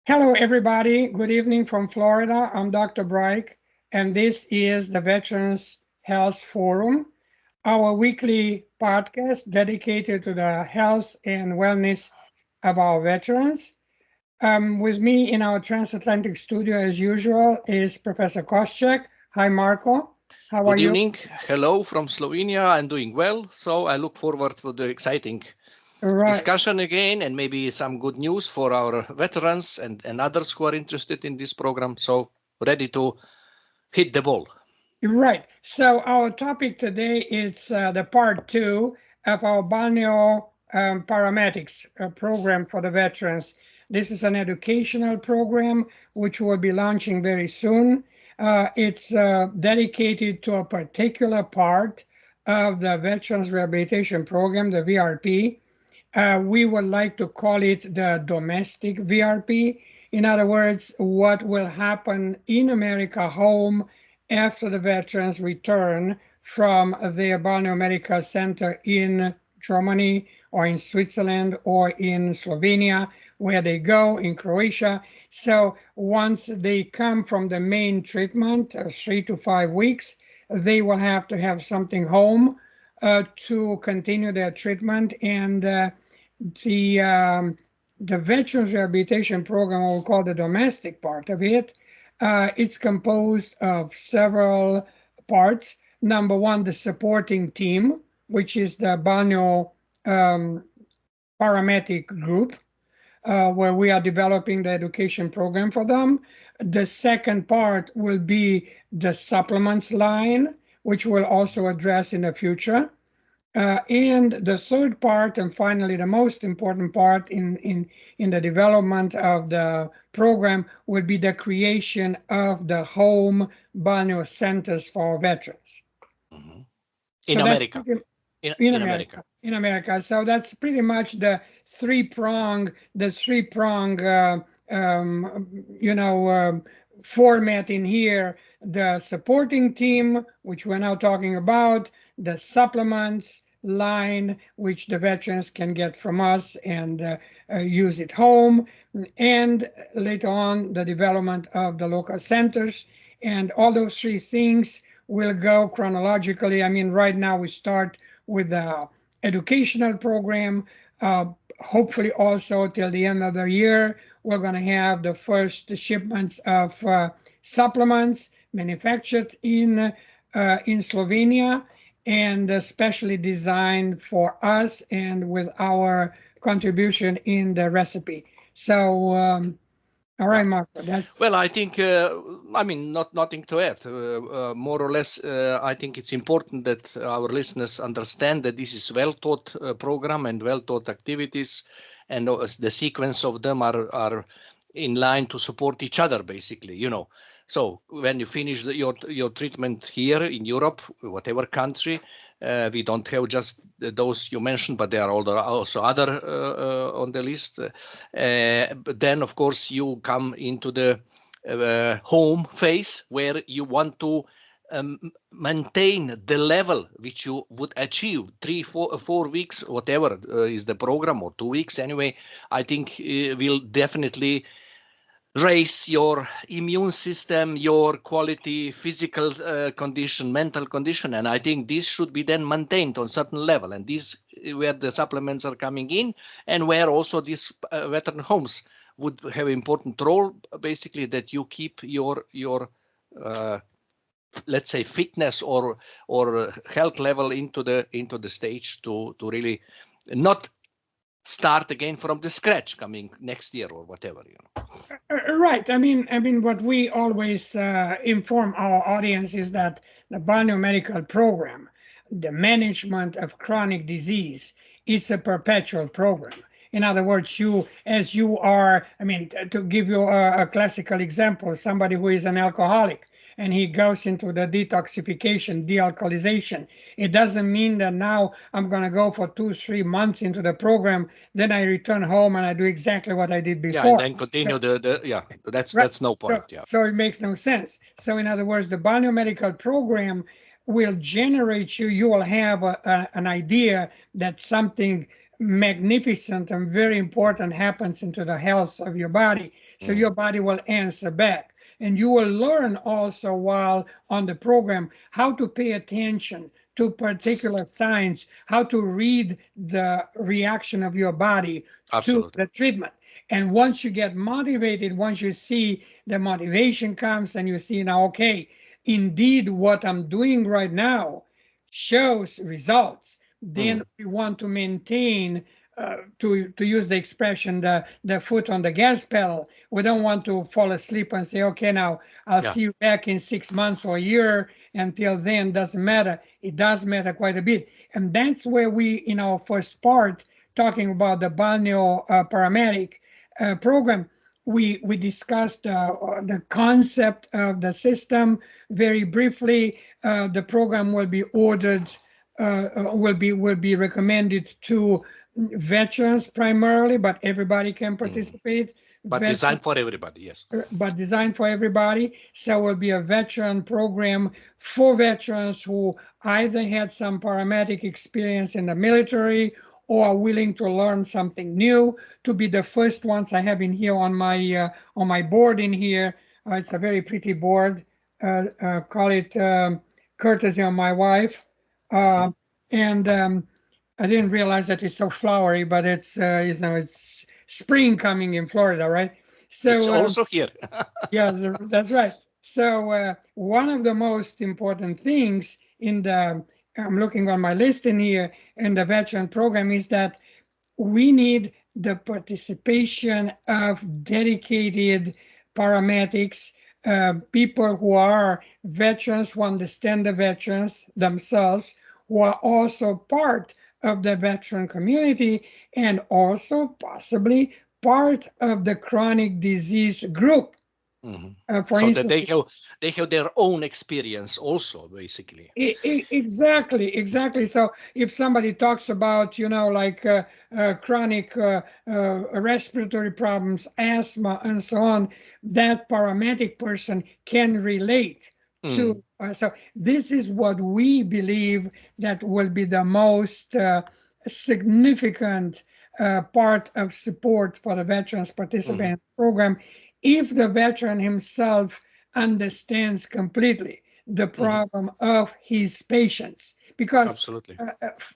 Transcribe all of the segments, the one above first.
Hello, everybody. Good evening from Florida. I'm Dr. Bright, and this is the Veterans Health Forum, our weekly podcast dedicated to the health and wellness of our veterans. With me in our transatlantic studio, as usual, is Professor Koscheck. Hi, Marco. How are Good you? evening. Hello from Slovenia. I'm doing well, so I look forward to the exciting Right. discussion again and maybe some good news for our veterans and others who are interested in this program. So ready to hit the ball. Right. So our topic today is the part two of our Balneo Paramedics program for the veterans. This is an educational program which will be launching very soon. It's dedicated to a particular part of the Veterans Rehabilitation Program, the VRP. We would like to call it the domestic VRP. In other words, what will happen in America home after the veterans return from their Balneo Medical Center in Germany or in Switzerland or in Slovenia, where they go, in Croatia. So once they come from the main treatment, 3 to 5 weeks, they will have to have something home to continue their treatment. And the the Veterans Rehabilitation Program, what we call the domestic part of it, it's composed of several parts. Number one, the supporting team, which is the Balneo Paramedic group, where we are developing the education program for them. The second part will be the supplements line, which we'll also address in the future. And the third part, and finally the most important part in the development of the program, would be the creation of the home balneo centers for veterans. Mhm. In So that's America. pretty, In, in in America. America. In America. So that's pretty much the three prong format in here. The supporting team, which we're now talking about, the supplements line, which the veterans can get from us and use at home, and later on the development of the local centers. And all those three things will go chronologically. I mean, right now we start with the educational program. Hopefully, also till the end of the year, we're going to have the first shipments of supplements manufactured in Slovenia and especially designed for us and with our contribution in the recipe. So, all Yeah. right, Marco, that's Well, I think, I mean, nothing to add. More or less, I think it's important that our listeners understand that this is well-taught program and well-taught activities, and the sequence of them are in line to support each other, basically. So when you finish your treatment here in Europe, whatever country, we don't have just those you mentioned, but there are also other on the list. But then, of course, you come into the home phase where you want to maintain the level which you would achieve 4 weeks, whatever is the program, or 2 weeks anyway. I think will definitely raise your immune system, your quality, physical condition, mental condition, and I think this should be then maintained on certain level. And this where the supplements are coming in, and where also these veteran homes would have important role, basically, that you keep your let's say fitness or health level into the stage to really not start again from the scratch coming next year or whatever. right. I mean, what we always inform our audience is that the biomedical program, the management of chronic disease, is a perpetual program. In other words, as you are, I mean, to give you a classical example, somebody who is an alcoholic and he goes into the detoxification, de-alcoholization. It doesn't mean that now I'm going to go for 2, 3 months into the program, then I return home and I do exactly what I did Yeah, and before. then So, continue the yeah. right. That's no So, point. Yeah. so it makes no sense. So, in other words, the biomedical program will generate you. You will have an idea that something magnificent and very important happens into the health of your body. So your body will answer back. And you will learn also while on the program how to pay attention to particular signs, how to read the reaction of your body to Absolutely. the treatment. And once you get motivated, once you see the motivation comes and you see now, okay, indeed what I'm doing right now shows results, then we want to maintain, to use the expression, the foot on the gas pedal. We don't want to fall asleep and say, okay, now I'll Yeah. see you back in 6 months or a year. Until then, doesn't matter. It does matter quite a bit. And that's where we, in our first part, talking about the Balneo Paramedic program, we discussed the concept of the system very briefly. The program will be ordered, will be recommended to veterans primarily, but everybody can participate. But designed for everybody, yes. But designed for everybody. So it will be a veteran program for veterans who either had some paramedic experience in the military or are willing to learn something new. To be the first ones, I have in here on my board in here. It's a very pretty board. Call it courtesy of my wife. And I didn't realize that it's so flowery, but it's it's spring coming in Florida, right? So it's also here. yes, that's right. So one of the most important things in the, I'm looking on my list in here, in the veteran program, is that we need the participation of dedicated paramedics, people who are veterans, who understand the veterans themselves, who are also part of the veteran community, and also possibly part of the chronic disease group. For So instance, that they have their own experience also, basically. exactly. So if somebody talks about, like chronic respiratory problems, asthma, and so on, that paramedic person can relate to. So this is what we believe that will be the most significant part of support for the veterans participant program, if the veteran himself understands completely the problem of his patients. Because Absolutely.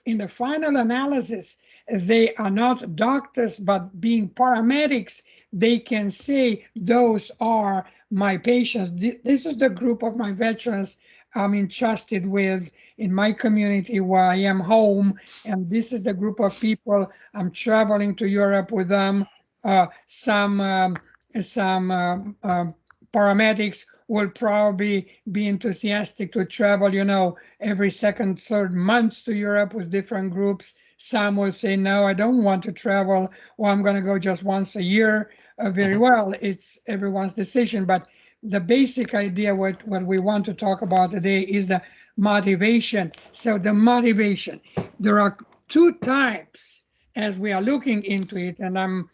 In the final analysis, they are not doctors, but being paramedics, they can say, those are my patients. This is the group of my veterans I'm entrusted with in my community where I am home. And this is the group of people I'm traveling to Europe with them. Some paramedics will probably be enthusiastic to travel, every second, third month to Europe with different groups. Some will say, no, I don't want to travel, or I'm going to go just once a year. Very well, it's everyone's decision. But the basic idea, what we want to talk about today, is the motivation. So the motivation, there are two types as we are looking into it, and I'm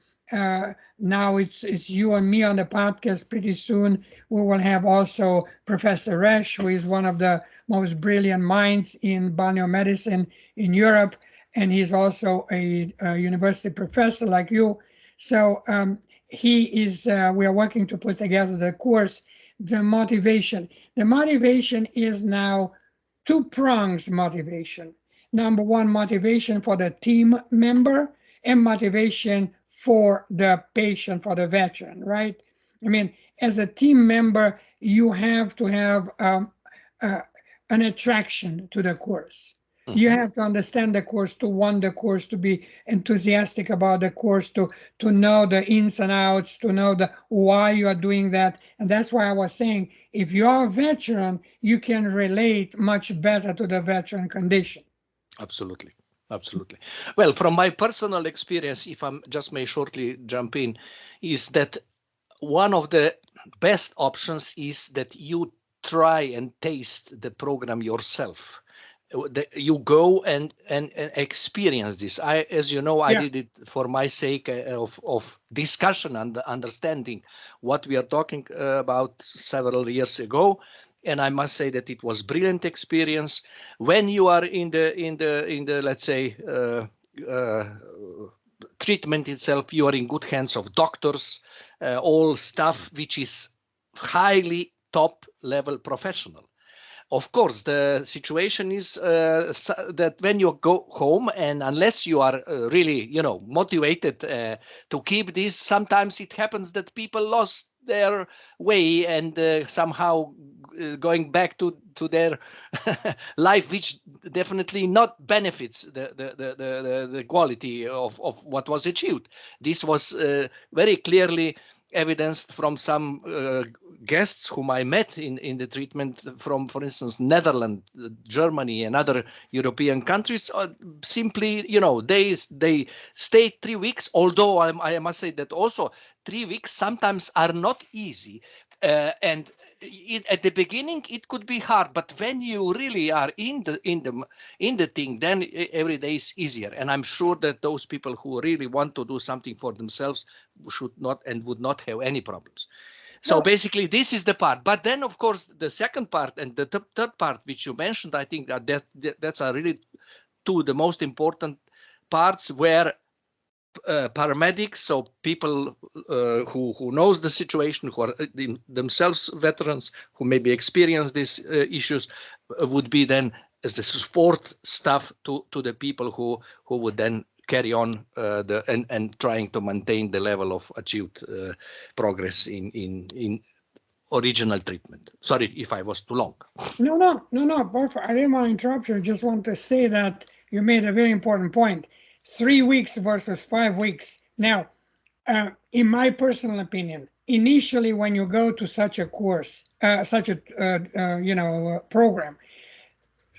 now it's you and me on the podcast. Pretty soon we will have also Professor Resch, who is one of the most brilliant minds in Balneo Medicine in Europe, and he's also a university professor like you. So he is. We are working to put together the course. The motivation. The motivation is now two prongs motivation. Number one, motivation for the team member, and motivation for the patient, for the veteran, right? I mean, as a team member, you have to have an attraction to the course. You have to understand the course, to want the course, to be enthusiastic about the course, to know the ins and outs, to know the why you are doing that. And that's why I was saying, if you are a veteran, you can relate much better to the veteran condition. Absolutely. Absolutely. Well, from my personal experience, if I just may shortly jump in, is that one of the best options is that you try and taste the program yourself. You go and experience this. As you know, I did it for my sake of discussion and understanding what we are talking about several years ago. And I must say that it was brilliant experience. When you are in the let's say treatment itself, you are in good hands of doctors, all stuff which is highly top level professional. Of course, the situation is that when you go home, and unless you are really, motivated to keep this, sometimes it happens that people lost their way and somehow going back to their life, which definitely not benefits the quality of what was achieved. This was very clearly evidenced from some guests whom I met in the treatment from, for instance, Netherlands, Germany, and other European countries. Simply, they stayed 3 weeks. Although I must say that also 3 weeks sometimes are not easy, and at the beginning it could be hard, but when you really are in the thing, then every day is easier. And I'm sure that those people who really want to do something for themselves should not and would not have any problems. So basically, this is the part. But then, of course, the second part and the third part, which you mentioned, I think that's are really two the most important parts where paramedics, so people who knows the situation, who are themselves veterans, who maybe experience these issues, would be then as the support staff to the people who would then carry on and trying to maintain the level of achieved progress in original treatment. Sorry if I was too long. No, perfect. I didn't want to interrupt you. I just want to say that you made a very important point. 3 weeks versus 5 weeks. Now, in my personal opinion, initially when you go to such a course, such a program,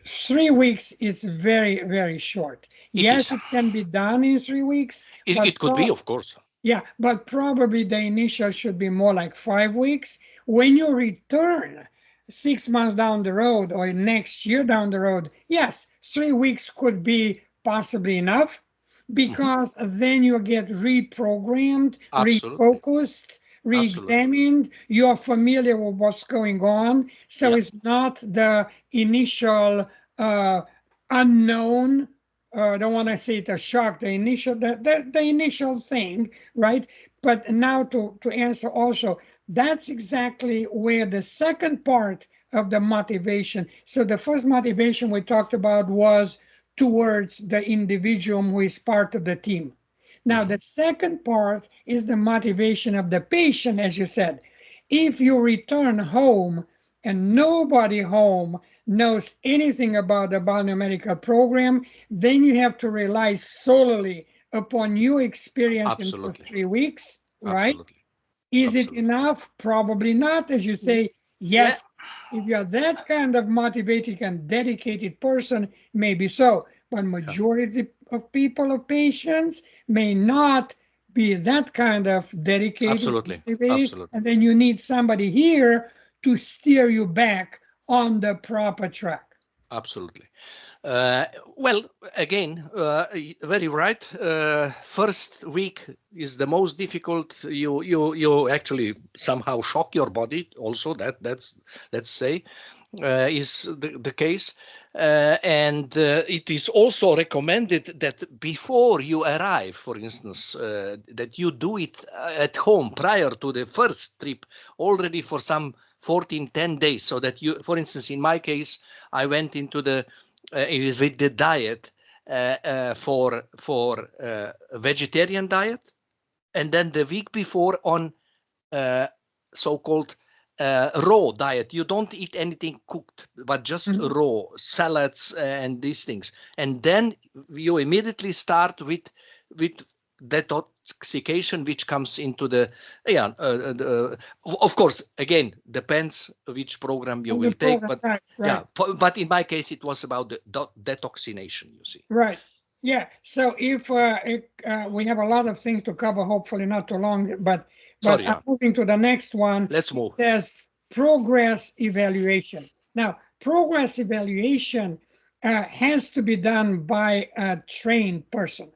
3 weeks is very, very short. Yes, it can be done in 3 weeks. It could be, of course. Yeah, but probably the initial should be more like 5 weeks. When you return 6 months down the road or next year down the road, yes, 3 weeks could be possibly enough, because then you get reprogrammed, refocused, re-examined, you're familiar with what's going on. So it's not the initial unknown, don't want to say it a shock, the initial thing, right? But now to answer also, that's exactly where the second part of the motivation. So the first motivation we talked about was towards the individual who is part of the team. Now, the second part is the motivation of the patient, as you said. If you return home and nobody home knows anything about the Balneo medical program, then you have to rely solely upon your experience in the 3 weeks, right? Is it enough? Probably not. As you say, yes, if you're that kind of motivated and dedicated person, maybe so. But majority of people, of patients, may not be that kind of dedicated, motivated, and then you need somebody here to steer you back on the proper track. Absolutely. Well, again, very right. First week is the most difficult. You actually somehow shock your body. Also, that's let's say is the case. And it is also recommended that before you arrive, for instance, that you do it at home prior to the first trip already for some 10 days, so that you, for instance, in my case, I went into the with the diet for a vegetarian diet, and then the week before on so-called raw diet. You don't eat anything cooked, but just raw salads and these things. And then you immediately start with detoxification, which comes into the of course, again, depends which program you will take, but but in my case it was about the detoxination, you see. Right. Yeah. So if we have a lot of things to cover, hopefully not too long, but I'm moving to the next one. Let's move. It says progress evaluation. Now, progress evaluation has to be done by a trained person.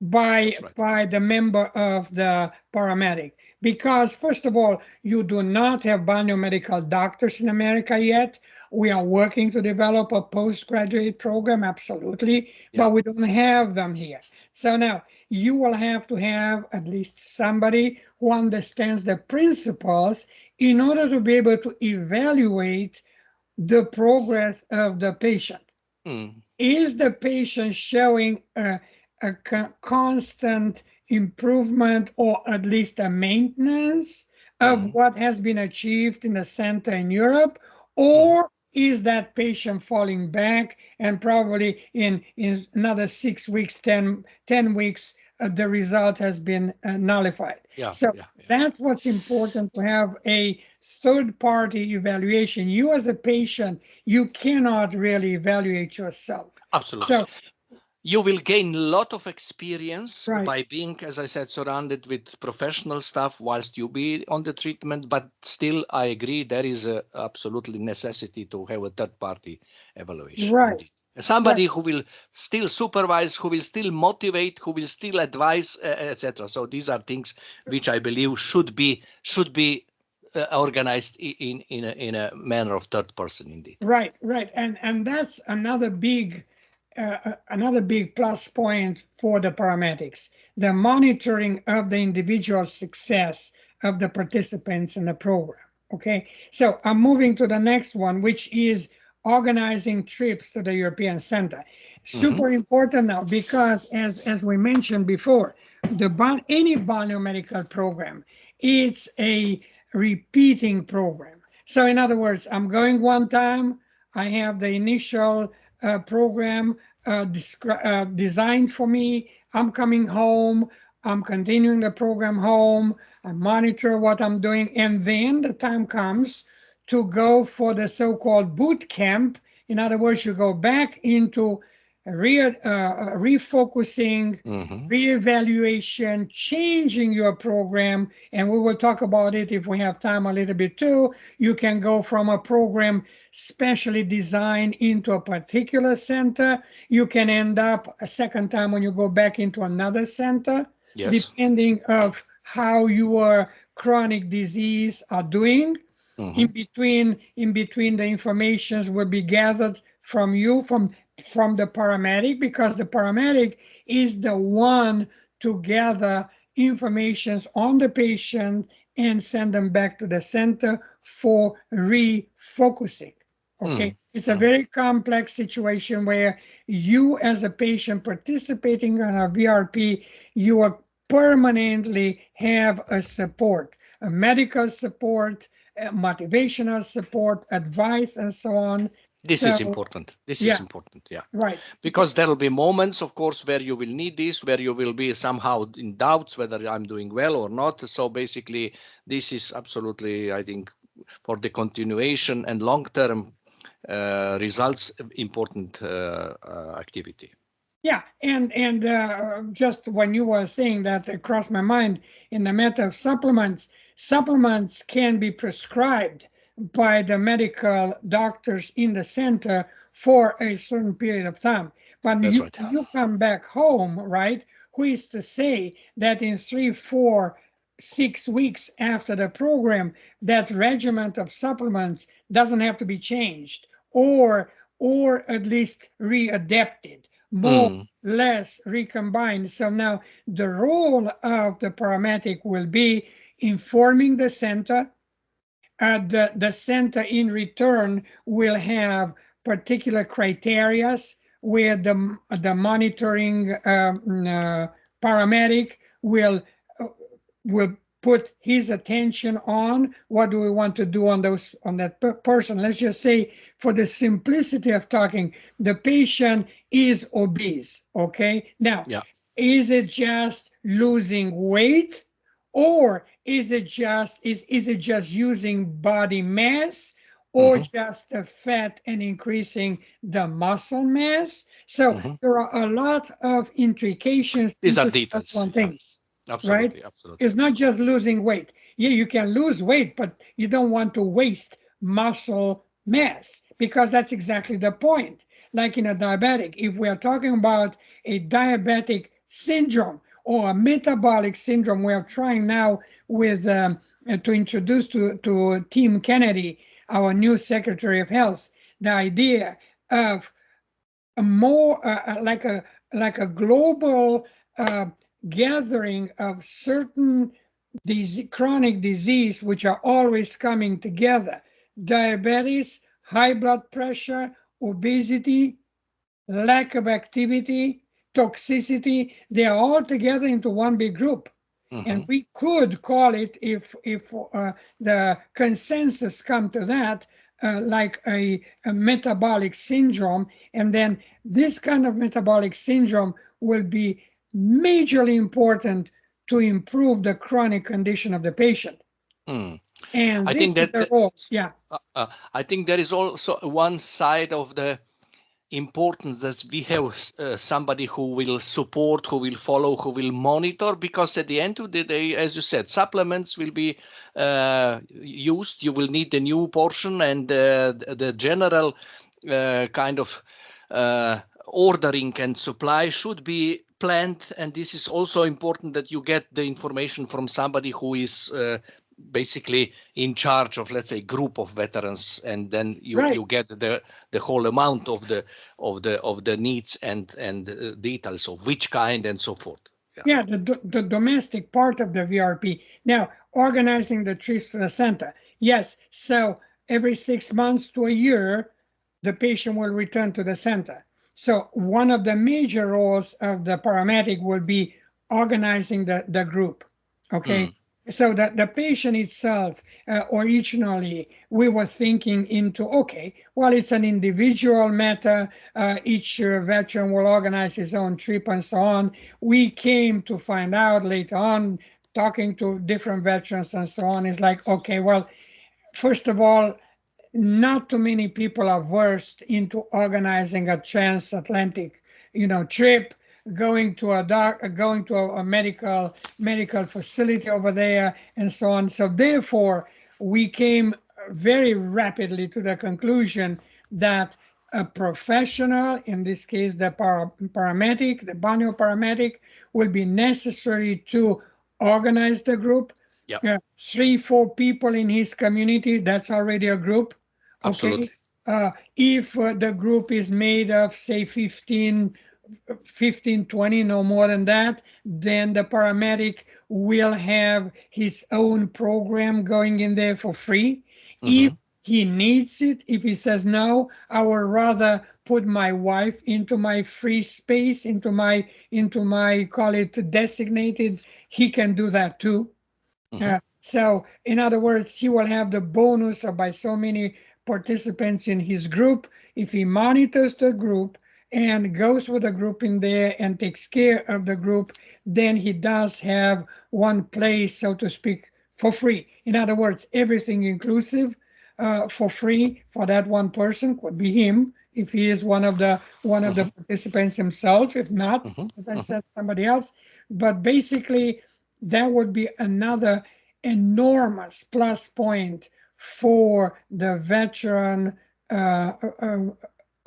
by the member of the paramedic. Because first of all, you do not have balneo medical doctors in America yet. We are working to develop a postgraduate program, absolutely, but we don't have them here. So now you will have to have at least somebody who understands the principles in order to be able to evaluate the progress of the patient. Is the patient showing a constant improvement or at least a maintenance of what has been achieved in the center in Europe? Or is that patient falling back and probably in another 6 weeks, 10 weeks, the result has been nullified? So that's what's important, to have a third-party evaluation. You as a patient, you cannot really evaluate yourself. Absolutely. So, you will gain a lot of experience Right. by being, as I said, surrounded with professional staff whilst you be on the treatment. But still, I agree, there is a absolutely necessity to have a third-party evaluation. Right. Indeed. Somebody who will still supervise, who will still motivate, who will still advise, etc. So these are things which I believe should be organized in a manner of third person, indeed. Right, right, and that's another big plus point for the paramedics: the monitoring of the individual success of the participants in the program. Okay, so I'm moving to the next one, which is organizing trips to the European Center. Super important now, because as we mentioned before, any biomedical program is a repeating program. So in other words, I'm going one time, I have the initial program designed for me, I'm coming home, I'm continuing the program home, I monitor what I'm doing, and then the time comes to go for the so-called boot camp. In other words, you go back into refocusing, reevaluation, changing your program, and we will talk about it if we have time a little bit too. You can go from a program specially designed into a particular center. You can end up a second time when you go back into another center, depending of how your chronic disease are doing. In between the informations will be gathered from you, from the paramedic, because the paramedic is the one to gather informations on the patient and send them back to the center for refocusing. Okay, it's a very complex situation where you, as a patient participating in a VRP, you are permanently have a support, a medical support, motivational support, advice, and so on. This is important. This is important, Right. Because there will be moments, of course, where you will need this, where you will be somehow in doubts whether I'm doing well or not. So basically, this is absolutely, I think, for the continuation and long-term results, important activity. Yeah, and just when you were saying that, it crossed my mind in the matter of supplements. Supplements can be prescribed by the medical doctors in the center for a certain period of time. But you come back home, right? Who is to say that in 3, 4, 6 weeks after the program, that regimen of supplements doesn't have to be changed or at least readapted, more, less, recombined. So now the role of the paramedic will be informing the center. The center in return will have particular criteria where the monitoring paramedic will put his attention on. What do we want to do on that person? Let's just say, for the simplicity of talking, the patient is obese. Okay, now is it just losing weight, or is it just using body mass, or just the fat and increasing the muscle mass? So there are a lot of intrications. These are details. One thing. Absolutely, right? Absolutely. It's not just losing weight. Yeah, you can lose weight, but you don't want to waste muscle mass, because that's exactly the point. Like in a diabetic, if we are talking about a diabetic syndrome or a metabolic syndrome. We are trying now with to introduce to Tim Kennedy, our new Secretary of Health, the idea of a more like a global gathering of certain chronic disease which are always coming together: diabetes, high blood pressure, obesity, lack of activity, toxicity. They are all together into one big group. And we could call it, if the consensus come to that, like a metabolic syndrome. And then this kind of metabolic syndrome will be majorly important to improve the chronic condition of the patient. Mm. And I this think is that the role. Yeah. I think there is also one side of the importance that we have somebody who will support, who will follow, who will monitor, because at the end of the day, as you said, supplements will be used. You will need the new portion, and the general kind of ordering and supply should be planned. And this is also important that you get the information from somebody who is basically in charge of, let's say, group of veterans, and then you get the whole amount of the needs and details of which kind and so forth. Yeah, the domestic part of the VRP. Now, organizing the trips to the center. Yes, so every 6 months to a year, the patient will return to the center. So one of the major roles of the paramedic will be organizing the group. Okay. So that the patient itself, originally, we were thinking into, okay, well, it's an individual matter. Each veteran will organize his own trip and so on. We came to find out later on, talking to different veterans and so on, is like, okay, well, first of all, not too many people are versed into organizing a transatlantic, trip, going to a medical facility over there and so on. So therefore, we came very rapidly to the conclusion that a professional, in this case the paramedic, the Balneo paramedic, will be necessary to organize the group. Yeah. 3-4 people in his community, that's already a group. Absolutely. Okay. If the group is made of, say, 15, 20, no more than that, then the paramedic will have his own program going in there for free. If he needs it, if he says, no, I would rather put my wife into my free space, into my call it designated, he can do that too. So in other words, he will have the bonus of by so many participants in his group. If he monitors the group and goes with the group in there and takes care of the group, then he does have one place, so to speak, for free. In other words, everything inclusive, for free for that one person. Could be him if he is one of the participants himself. If not, as I said, somebody else. But basically, that would be another enormous plus point for the veteran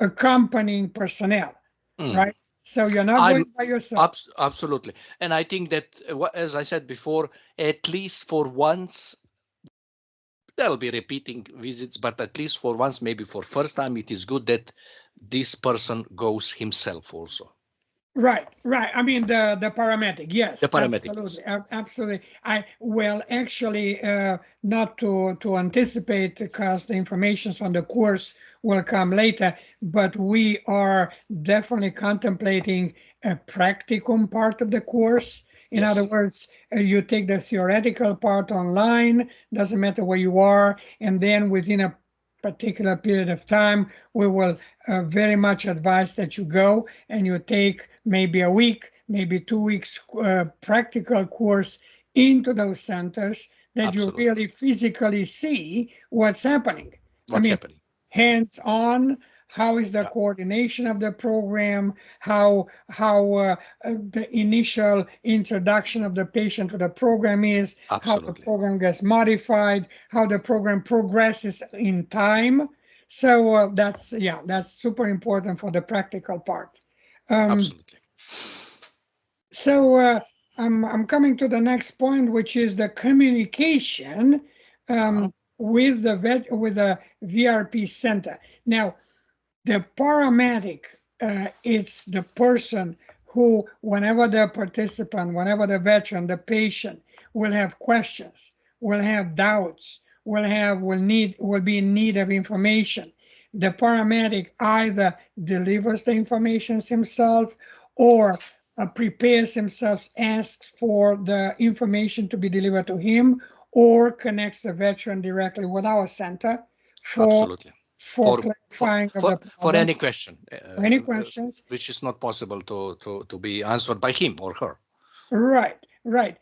accompanying personnel, right? So you're not going by yourself. Absolutely. And I think that, as I said before, at least for once, there'll be repeating visits, but at least for once, maybe for first time, it is good that this person goes himself also. Right. I mean, the paramedic, yes, The paramedic. absolutely. Actually, not to anticipate, because the information on the course will come later, but we are definitely contemplating a practicum part of the course. In other words, you take the theoretical part online, doesn't matter where you are, and then within a particular period of time, we will very much advise that you go and you take maybe a week, maybe 2 weeks practical course into those centers, that you really physically see what's happening. Happening? Hands-on. How is the coordination of the program? How the initial introduction of the patient to the program is? How the program gets modified? How the program progresses in time? So that's super important for the practical part. Absolutely. So I'm coming to the next point, which is the communication Uh-huh. with the VRP center. Now, the paramedic is the person who, whenever the participant, whenever the veteran, the patient will have questions, will have doubts, will be in need of information. The paramedic either delivers the information himself or prepares himself, asks for the information to be delivered to him, or connects the veteran directly with our center for Absolutely. for For for clarifying of for the for problems. any question, Any questions? which is not possible to be answered by him or her. Right, right.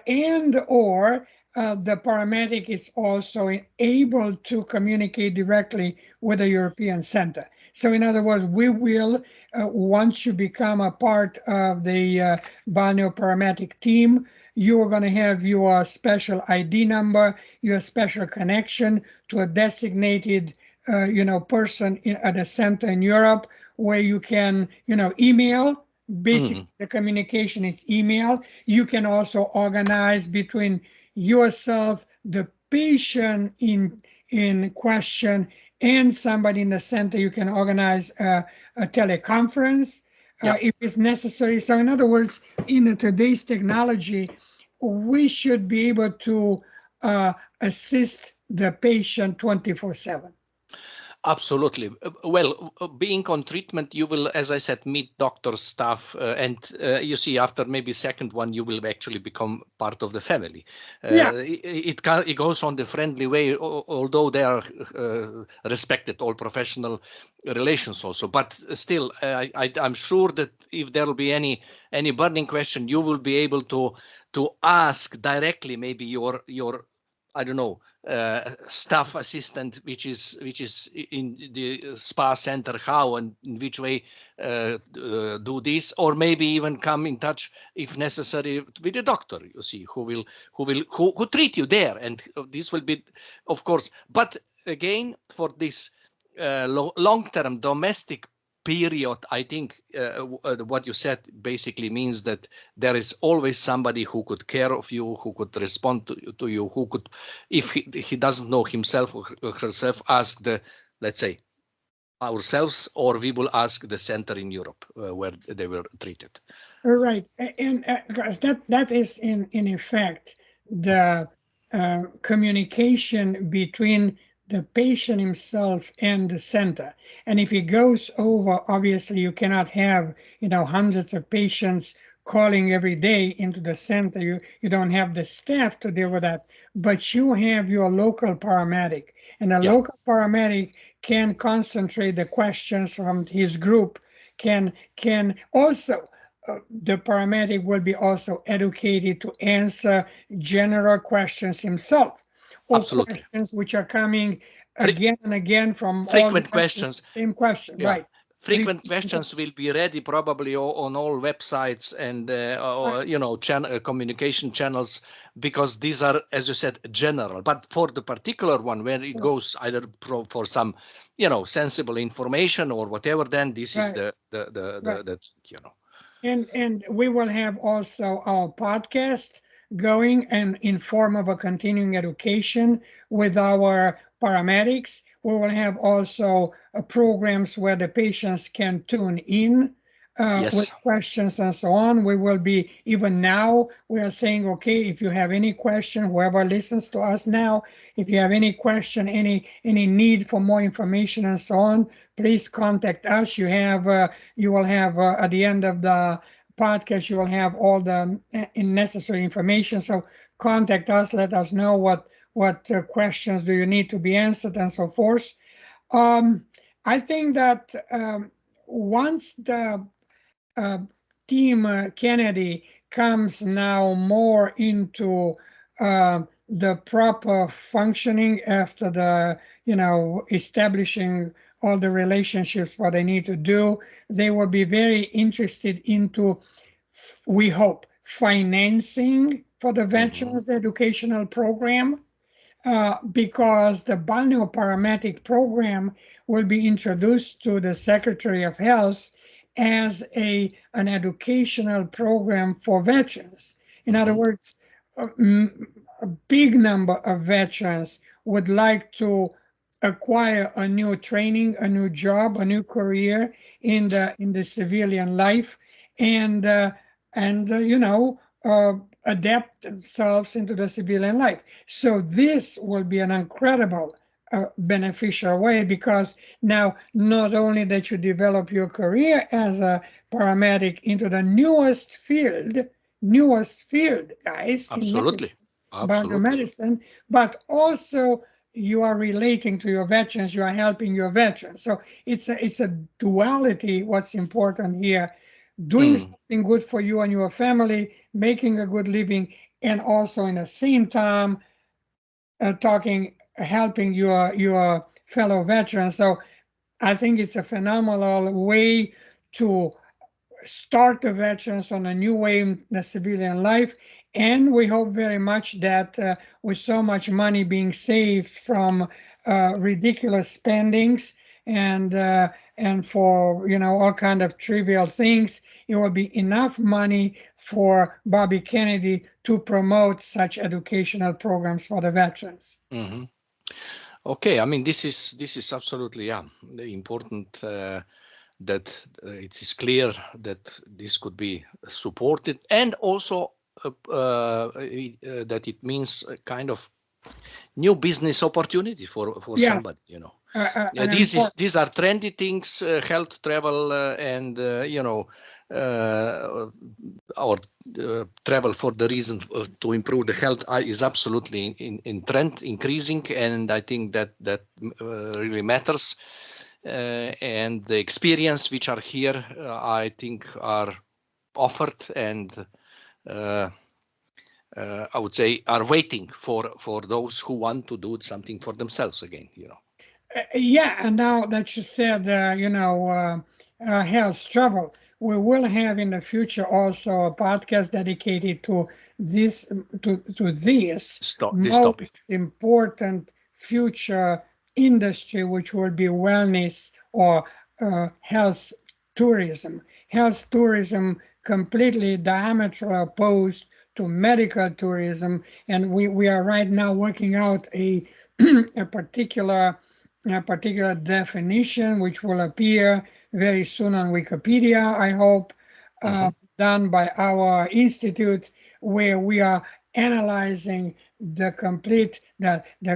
And or the paramedic is also able to communicate directly with the European Center. So in other words, we will, once you become a part of the Balneo Paramedic team, you are going to have your special ID number, your special connection to a designated person at a center in Europe where you can, email. Basically, Mhm. the communication is email. You can also organize between yourself, the patient in question, and somebody in the center. You can organize a teleconference Yeah. if it's necessary. So, in other words, in today's technology, we should be able to assist the patient 24/7. Absolutely. Well, being on treatment, you will, as I said, meet doctors, staff, and you see, after maybe second one, you will actually become part of the family. Yeah, It goes on the friendly way, although they are respected, all professional relations also. But still, I'm sure that if there will be any burning question, you will be able to ask directly, maybe your I don't know, staff assistant, which is in the spa center, how and in which way do this, or maybe even come in touch if necessary with a doctor. You see, who treat you there, and this will be, of course. But again, for this long-term domestic period, I think what you said basically means that there is always somebody who could care of you, who could respond to you, who could, if he doesn't know himself or herself, ask the, let's say, ourselves, or we will ask the center in Europe where they were treated. right. And because that is in effect the communication between the patient himself and the center. And if it goes over, obviously you cannot have, hundreds of patients calling every day into the center. You don't have the staff to deal with that, but you have your local paramedic, and the Yeah, local paramedic can concentrate the questions from his group, can also the paramedic will be also educated to answer general questions himself, or absolutely. questions which are coming Fre- again and again from all the frequent veterans. questions. Same question, Yeah, right? frequent questions will be ready probably on all websites and communication channels, because these are, as you said, general. But for the particular one, where it goes either for some, sensible information or whatever, then this is Right, the. and we will have also our podcast going and in form of a continuing education with our paramedics. We will have also programs where the patients can tune in with Yes. questions and so on. We will be, even now, we are saying, okay, if you have any question, whoever listens to us now, if you have any question, any need for more information and so on, please contact us. You will have at the end of the podcast, you will have all the necessary information. So contact us, let us know what questions do you need to be answered and so forth. Um, I think that once the uh, team Kennedy comes now more into the proper functioning after establishing all the relationships, what they need to do, they will be very interested into, we hope, financing for the Hmm. veterans, the educational program, because the Balneo Paramedic program will be introduced to the Secretary of Health as an educational program for veterans. In other words, a big number of veterans would like to acquire a new training, a new job, a new career in the civilian life, and you know, adapt themselves into the civilian life. So this will be an incredible beneficial way, because now not only that you develop your career as a paramedic into the newest field, guys, in Absolutely. medicine, Balneo Absolutely. Medicine, but also you are relating to your veterans, you are helping your veterans. So it's a duality. What's important here, doing Mm. something good for you and your family, making a good living, and also in the same time helping your fellow veterans. So I think it's a phenomenal way to start the veterans on a new way in the civilian life. And we hope very much that with so much money being saved from ridiculous spendings and for all kind of trivial things, it will be enough money for Bobby Kennedy to promote such educational programs for the veterans. Hmm. Okay, I mean this is absolutely, yeah, important, that it is clear that this could be supported, and also that it means a kind of new business opportunity for Yes, somebody, you know. an important. These are trendy things, health, travel, and our travel for the reason to improve the health is absolutely in trend, increasing, and I think that really matters. And the experience which are here, I think, are offered, and uh, I would say are waiting for those who want to do something for themselves again. You know. Yeah, and now that you said, health travel, we will have in the future also a podcast dedicated to this this Stop this topic. most important future industry, which will be wellness or health tourism. Health tourism completely diametrally opposed to medical tourism, and we are right now working out a a particular definition, which will appear very soon on Wikipedia, I hope, Hmm. done by our institute, where we are analyzing the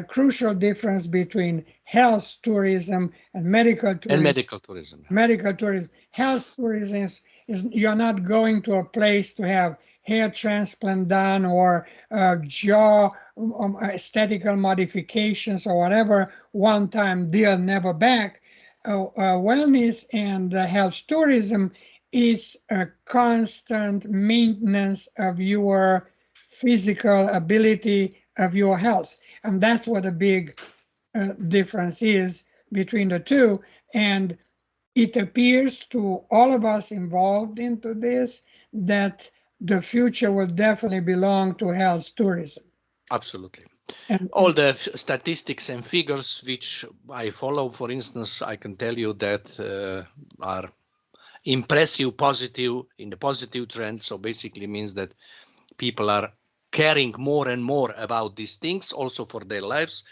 crucial difference between health tourism and medical And tourism. medical tourism. Medical tourism. Health tourism is you're not going to a place to have hair transplant done or jaw aesthetical modifications or whatever, one time deal, never back. Wellness and health tourism is a constant maintenance of your physical ability, of your health. And that's what a big difference is between the two. And it appears to all of us involved into this that the future will definitely belong to health tourism. Absolutely. All And the statistics and figures which I follow, for instance, I can tell you that are impressive, positive, in the positive trend. So basically means that people are caring more and more about these things also for their lives.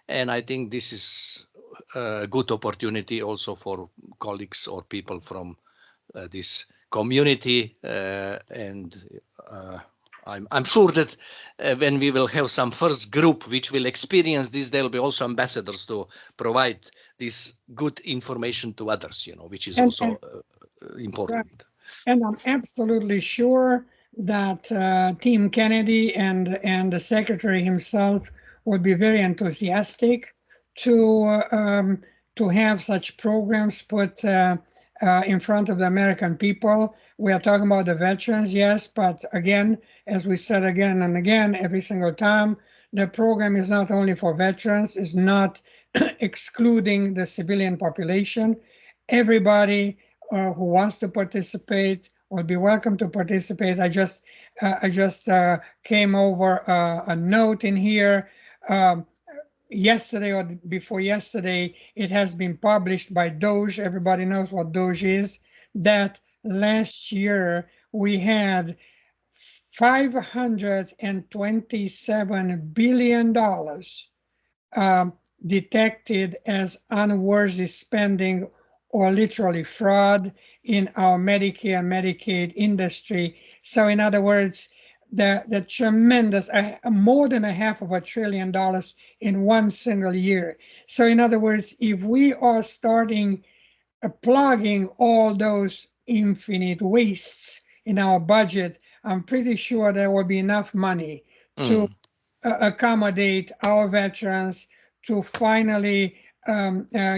And I think this is a good opportunity also for colleagues or people from this community. And I'm sure that when we will have some first group which will experience this, there will be also ambassadors to provide this good information to others, you know, which is and also right. important. And I'm absolutely sure that Team Kennedy and the secretary himself would be very enthusiastic to have such programs put in front of the American people. We are talking about the veterans, yes, but again, as we said again and again, every single time, the program is not only for veterans, is not excluding the civilian population. Everybody who wants to participate will be welcome to participate. I just came over a note in here. Um, Yesterday or before yesterday, it has been published by Doge. Everybody knows what Doge is. that last year we had $527 billion detected as unworthy spending or literally fraud in our Medicare and Medicaid industry. So in other words, the tremendous, more than $500 billion in one single year. So in other words, if we are starting plugging all those infinite wastes in our budget, I'm pretty sure there will be enough money to accommodate our veterans, to finally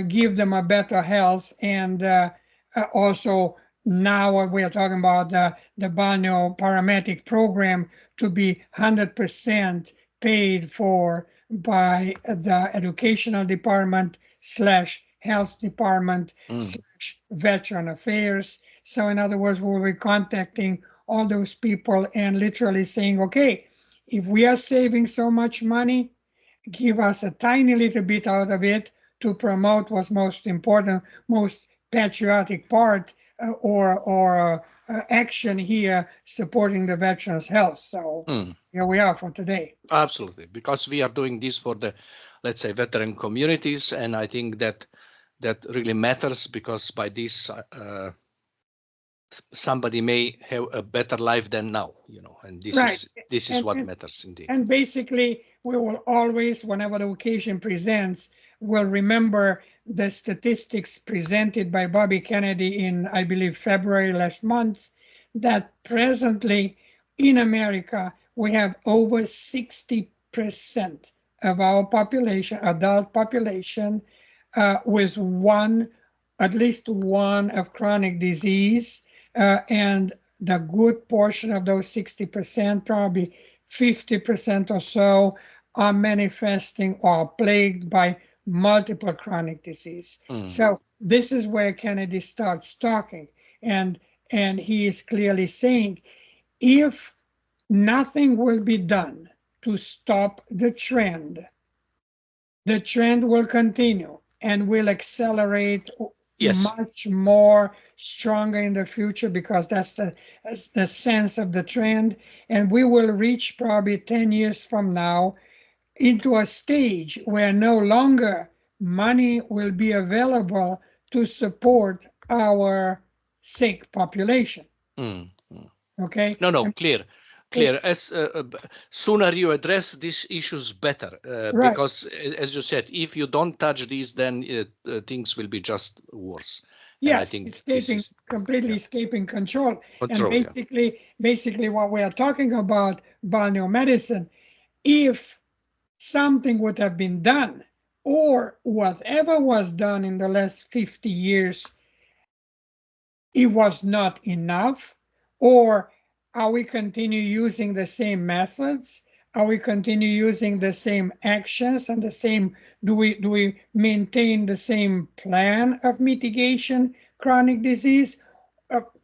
give them a better health, and also now we are talking about the Balneo Paramedic program to be 100% paid for by the educational department slash health department slash veteran affairs. So in other words, we'll be contacting all those people and literally saying, okay, if we are saving so much money, give us a tiny little bit out of it to promote what's most important, most patriotic part or action here supporting the veterans' health. So here we are for today. Absolutely, because we are doing this for the, let's say, veteran communities, and I think that really matters, because by this somebody may have a better life than now, and this is what matters indeed. And basically, we will always, whenever the occasion presents, will remember the statistics presented by Bobby Kennedy in, I believe, February last month, that presently in America, we have over 60% of our population, adult population, with at least one of chronic disease, and the good portion of those 60%, probably 50% or so, are manifesting or plagued by multiple chronic disease. So this is where Kennedy starts talking, and he is clearly saying, if nothing will be done to stop the trend will continue and will accelerate much more stronger in the future, because that's the sense of the trend. And we will reach probably 10 years from now into a stage where no longer money will be available to support our sick population. Okay? No, clear. As sooner you address these issues, better. Because, as you said, if you don't touch these, then things will be just worse. Yes, it's completely escaping control. And basically what we are talking about, Balneo Medicine, if something would have been done, or whatever was done in the last 50 years, it was not enough, or are we continue using the same methods? Are we continue using the same actions and the same, do we maintain the same plan of mitigation chronic disease,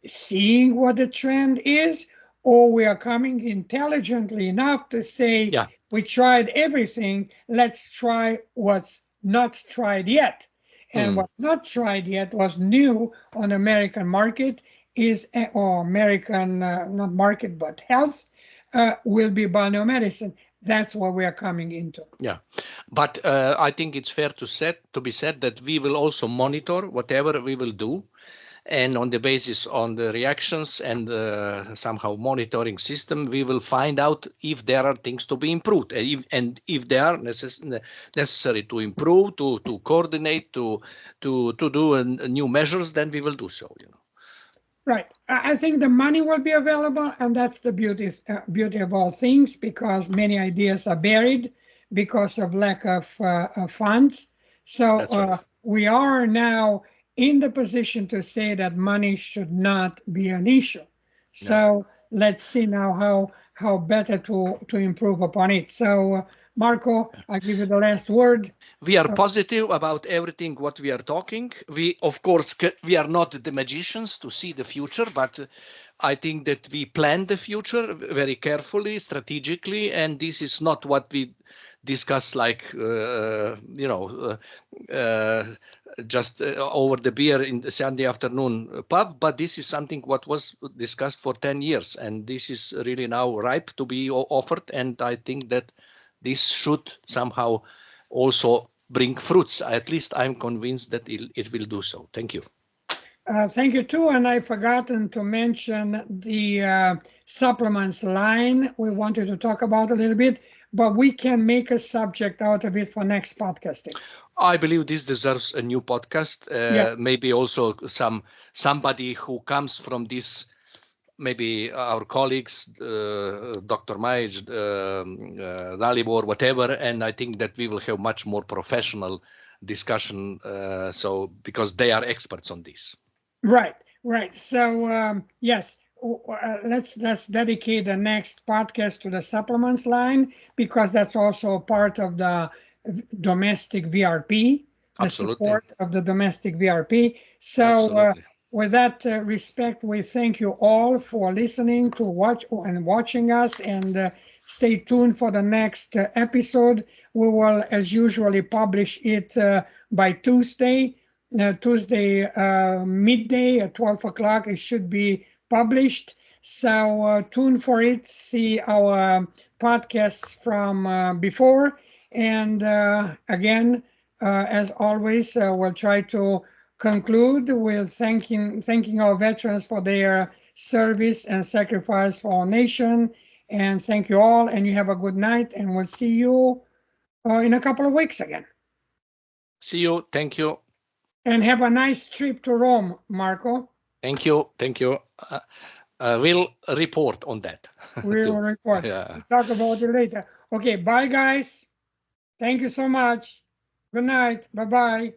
seeing what the trend is, or we are coming intelligently enough to say, we tried everything, let's try what's not tried yet. And what's not tried yet, was new on the American market, or American, not market, but health, will be Balneo Medicine. That's what we are coming into. Yeah, but I think it's fair to be said that we will also monitor whatever we will do, and on the basis on the reactions and somehow monitoring system, we will find out if there are things to be improved, and if they are necessary to improve, to coordinate, to do new measures, then we will do so. Right. I think the money will be available, and that's the beauty of all things, because many ideas are buried because of lack of funds. So we are now in the position to say that money should not be an issue. So let's see now how better to improve upon it. So Marco, I give you the last word. We are positive about everything what we are talking. Of course, we are not the magicians to see the future, but I think that we plan the future very carefully, strategically, and this is not what we discuss like just over the beer in the Sunday afternoon pub, but this is something what was discussed for 10 years, and this is really now ripe to be offered, and I think that this should somehow also bring fruits. At least I'm convinced that it will do so. Thank you. Thank you too, and I've forgotten to mention the supplements line we wanted to talk about a little bit, but we can make a subject out of it for next podcasting. I believe this deserves a new podcast. Yes. Maybe also somebody who comes from this, maybe our colleagues, Dr. Maj, Dalibor, whatever, and I think that we will have much more professional discussion. So because they are experts on this. Right, right. So yes, let's dedicate the next podcast to the supplements line, because that's also part of the domestic VRP, the Absolutely. support of the domestic VRP. So Absolutely. with that respect, we thank you all for listening to watching us, and stay tuned for the next episode. We will, as usually, publish it by Tuesday. Tuesday midday at 12 o'clock. It should be published. So tune for it. See our podcasts from before. And again, as always, we'll try to conclude with thanking our veterans for their service and sacrifice for our nation. And thank you all. And you have a good night. And we'll see you in a couple of weeks again. See you. Thank you. And have a nice trip to Rome, Marco. Thank you. Thank you. We'll report on that. We will report. Yeah. We'll talk about it later. Okay, bye, guys. Thank you so much. Good night. Bye-bye.